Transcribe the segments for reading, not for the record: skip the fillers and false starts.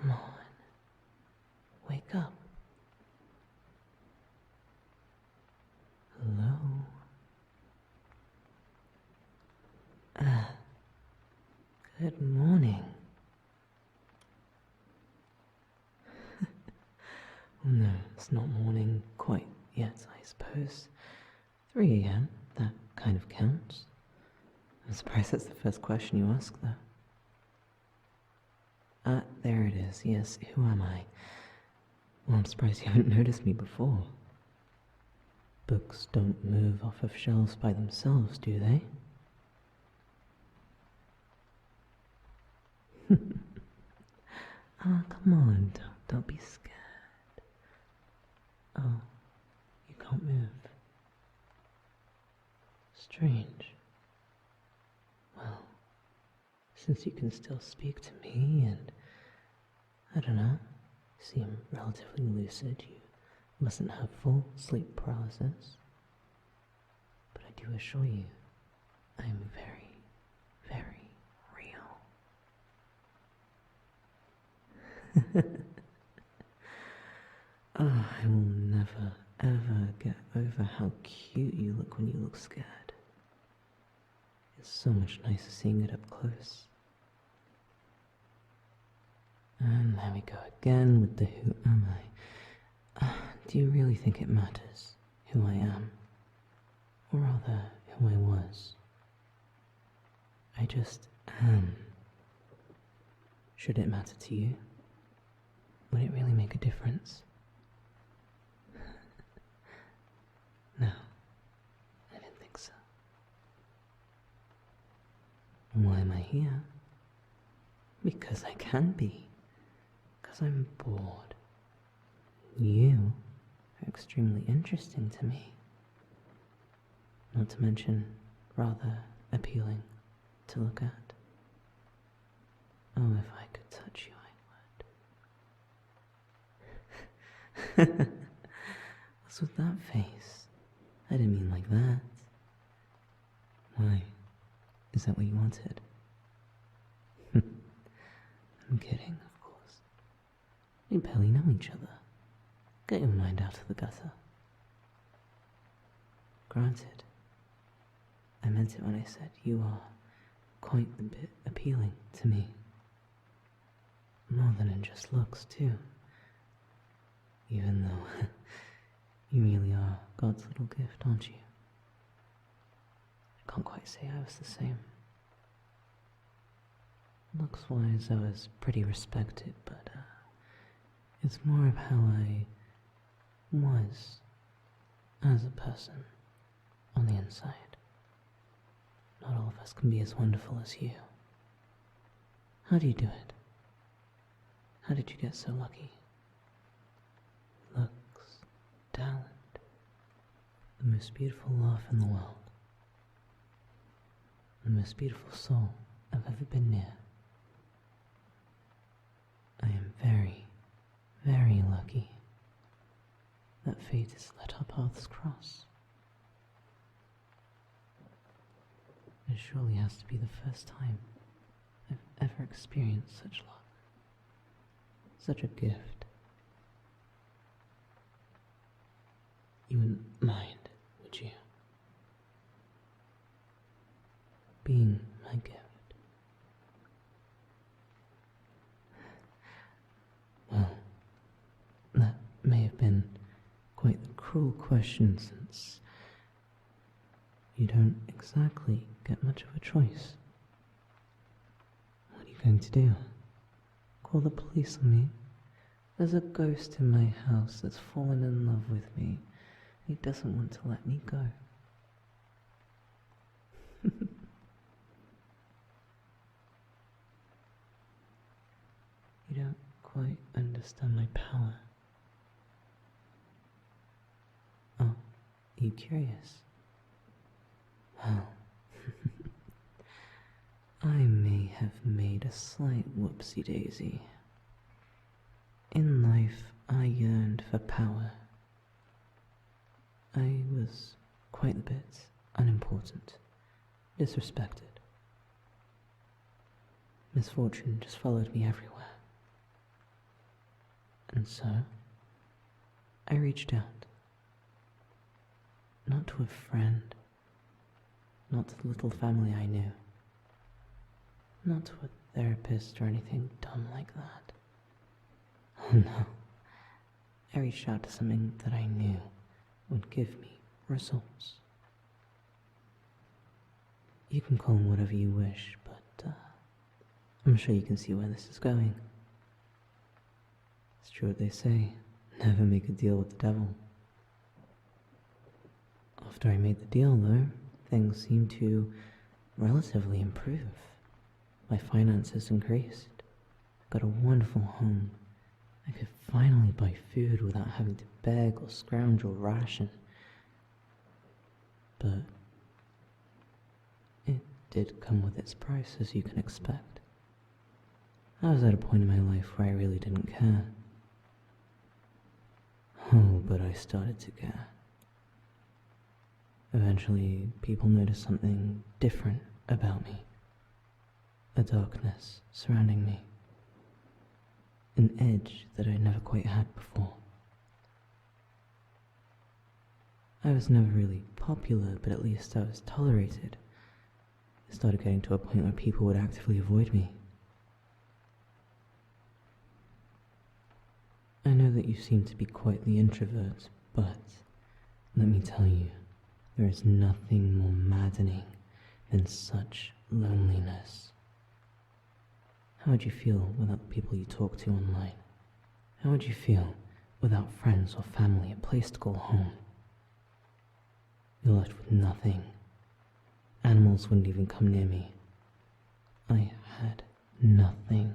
Come on. Wake up. Hello? Good morning. No, it's not morning quite yet, I suppose. 3 a.m., that kind of counts. I'm surprised that's the first question you ask, though. There it is, yes, who am I? Well, I'm surprised you haven't noticed me before. Books don't move off of shelves by themselves, do they? Come on, don't be scared. Oh, you can't move. Strange. Well, since you can still speak to me and, I don't know, seem relatively lucid, you mustn't have full sleep paralysis. But I do assure you, I am very, very real. I will never, ever get over how cute you look when you look scared. It's so much nicer seeing it up close. And there we go again with the who am I. Do you really think it matters who I am? Or rather, who I was? I just am. Should it matter to you? Would it really make a difference? No, I didn't think so. Why am I here? Because I can be. Because I'm bored. You are extremely interesting to me. Not to mention, rather appealing to look at. Oh, if I could touch you, I would. What's with that face? I didn't mean like that. Why? Is that what you wanted? I'm kidding, of course. We barely know each other. Get your mind out of the gutter. Granted, I meant it when I said you are quite a bit appealing to me. More than in just looks, too. Even though you really are God's little gift, aren't you? I can't quite say I was the same. Looks-wise, I was pretty respected, but it's more of how I was as a person on the inside. Not all of us can be as wonderful as you. How do you do it? How did you get so lucky? Looks, talent, the most beautiful laugh in the world, the most beautiful soul I've ever been near. I am very, very lucky that fate has let our paths cross. It surely has to be the first time I've ever experienced such love, such a gift. You wouldn't mind, would you? Being my gift. Well, that may have been quite the cruel question, since you don't exactly get much of a choice. What are you going to do? Call the police on me? There's a ghost in my house that's fallen in love with me. He doesn't want to let me go. You don't quite understand my power. Oh, are you curious? Well, I may have made a slight whoopsie-daisy. In life, I yearned for power. I was quite a bit unimportant, disrespected. Misfortune just followed me everywhere. And so, I reached out. Not to a friend, not to the little family I knew, not to a therapist or anything dumb like that. Oh no. I reached out to something that I knew would give me results. You can call them whatever you wish, but I'm sure you can see where this is going. It's true what they say, never make a deal with the devil. After I made the deal, though, things seemed to relatively improve. My finances increased. I got a wonderful home. I could finally buy food without having to beg or scrounge or ration. But it did come with its price, as you can expect. I was at a point in my life where I really didn't care. Oh, but I started to care. Eventually, people noticed something different about me. A darkness surrounding me. An edge that I never quite had before. I was never really popular, but at least I was tolerated. It started getting to a point where people would actively avoid me. I know that you seem to be quite the introvert, but let me tell you, there is nothing more maddening than such loneliness. How would you feel without the people you talk to online? How would you feel without friends or family, a place to call home? You're left with nothing. Animals wouldn't even come near me. I had nothing.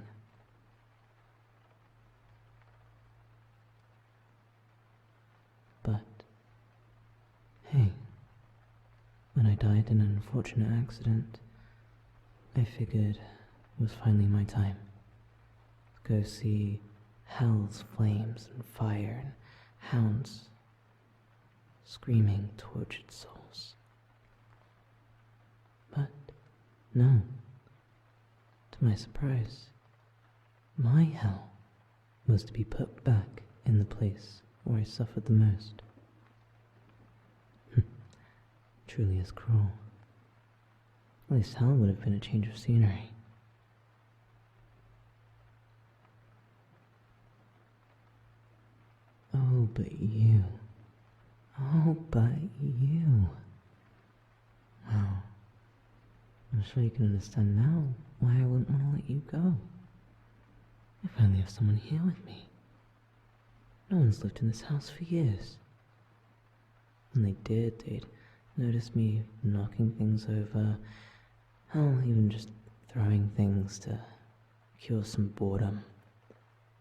But, hey, when I died in an unfortunate accident, I figured it was finally my time to go see hell's flames and fire and hounds screaming tortured souls. But no, to my surprise, my hell was to be put back in the place where I suffered the most. Truly is cruel. At least hell would have been a change of scenery. Oh, but you. Oh, but you. Well, I'm sure you can understand now why I wouldn't want to let you go. I finally have someone here with me. No one's lived in this house for years. When they did, they'd notice me knocking things over, hell, even just throwing things to cure some boredom,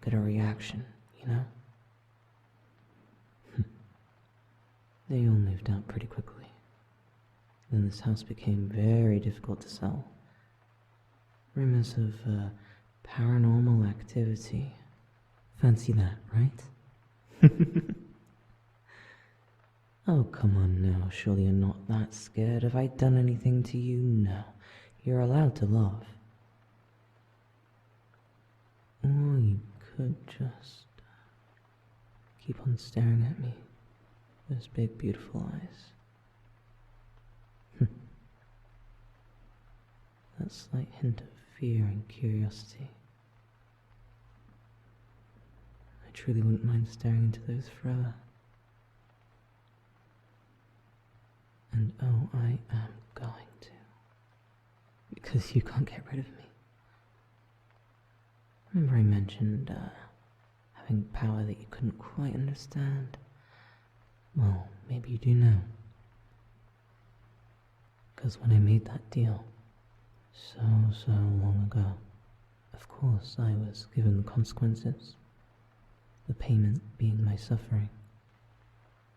get a reaction, you know? They all moved out pretty quickly. Then this house became very difficult to sell. Rumors of paranormal activity. Fancy that, right? Oh, come on now, surely you're not that scared. Have I done anything to you? No. You're allowed to laugh. Or you could just keep on staring at me. Those big, beautiful eyes. That slight hint of fear and curiosity. I truly wouldn't mind staring into those forever. And oh, I am going to. Because you can't get rid of me. Remember I mentioned having power that you couldn't quite understand? Well, maybe you do now. Because when I made that deal, so long ago, of course I was given the consequences. The payment being my suffering.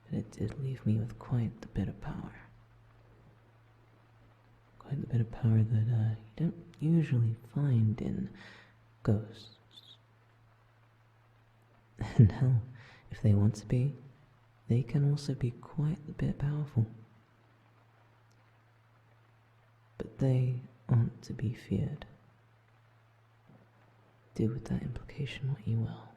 But it did leave me with quite the bit of power. Quite the bit of power that you don't usually find in ghosts. And hell, if they want to be, they can also be quite a bit powerful. But they aren't to be feared. Do with that implication what you will.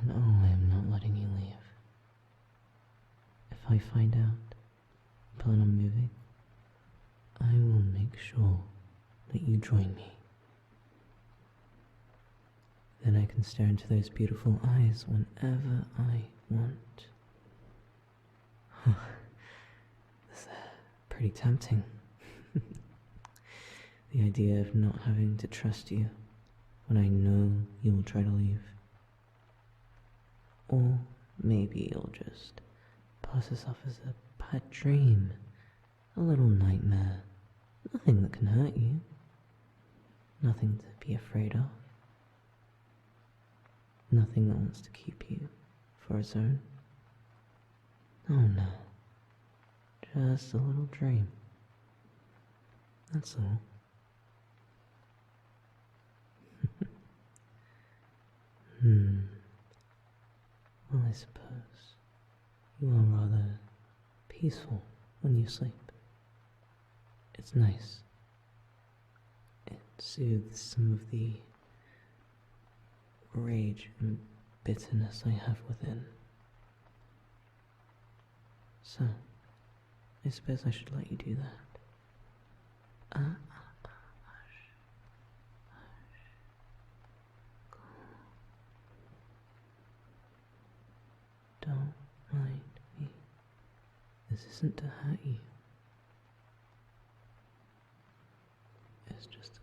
No, I am not letting you leave. If I find out you plan on moving, I will make sure that you join me. Then I can stare into those beautiful eyes whenever I want. This is pretty tempting. The idea of not having to trust you when I know you will try to leave. Or maybe you'll just pass this off as a bad dream, a little nightmare, nothing that can hurt you, nothing to be afraid of, nothing that wants to keep you for its own. Oh no, just a little dream, that's all. Well, I suppose you are rather peaceful when you sleep. It's nice. It soothes some of the rage and bitterness I have within. So, I suppose I should let you do that. Hush. Don't mind me. This isn't to hurt you. It's just